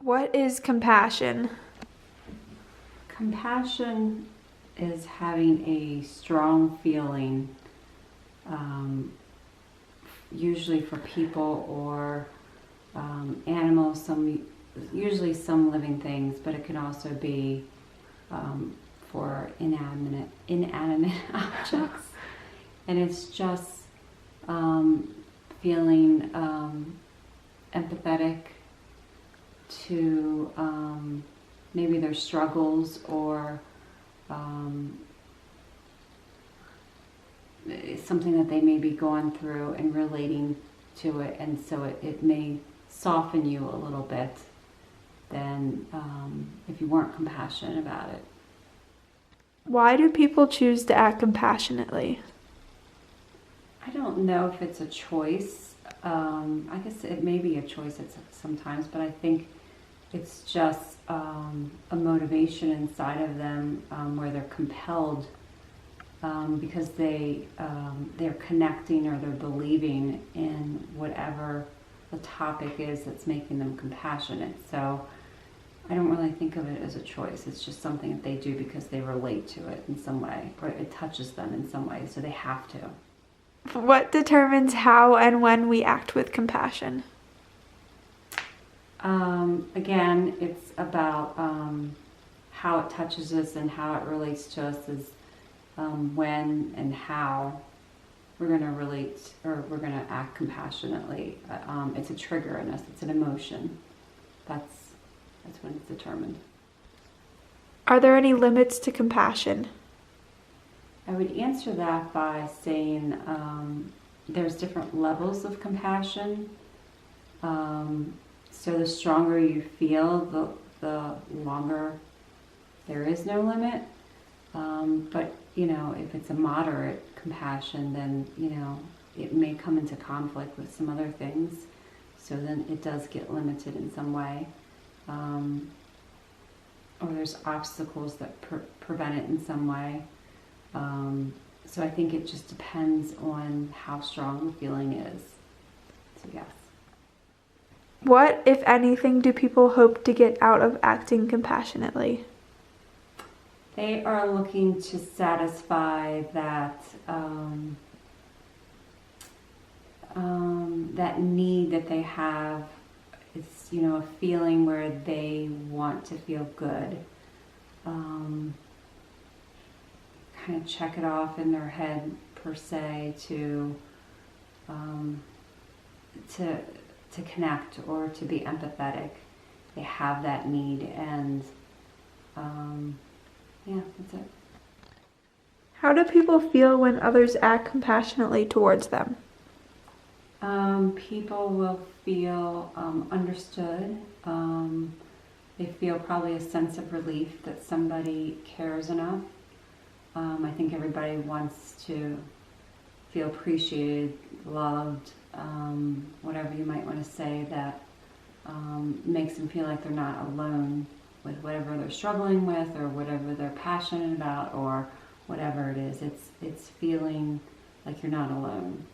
What is compassion? Compassion is having a strong feeling, usually for people or animals, usually some living things, but it can also be for inanimate objects. And it's just feeling empathetic to maybe their struggles or something that they may be going through and relating to it, and so it may soften you a little bit than if you weren't compassionate about it. Why do people choose to act compassionately? I don't know if it's a choice. I guess it may be a choice sometimes, but I think it's just a motivation inside of them where they're compelled because they're connecting or they're believing in whatever the topic is that's making them compassionate. So I don't really think of it as a choice. It's just something that they do because they relate to it in some way, or it touches them in some way, so they have to. What determines how and when we act with compassion? Again, it's about how it touches us and how it relates to us is when and how we're going to relate or we're going to act compassionately. It's a trigger in us. It's an emotion. That's when it's determined. Are there any limits to compassion? I would answer that by saying there's different levels of compassion. So the stronger you feel, the longer there is no limit. But, if it's a moderate compassion, then, it may come into conflict with some other things. So then it does get limited in some way. Or there's obstacles that prevent it in some way. So I think it just depends on how strong the feeling is. So yes. What, if anything, do people hope to get out of acting compassionately? They are looking to satisfy that that need that they have. It's a feeling where they want to feel good. Kind of check it off in their head per se to connect or to be empathetic. They have that need, and that's it. How do people feel when others act compassionately towards them? People will feel understood. They feel probably a sense of relief that somebody cares enough. I think everybody wants to feel appreciated, loved, whatever you might want to say that makes them feel like they're not alone with whatever they're struggling with or whatever they're passionate about or whatever it is. It's feeling like you're not alone.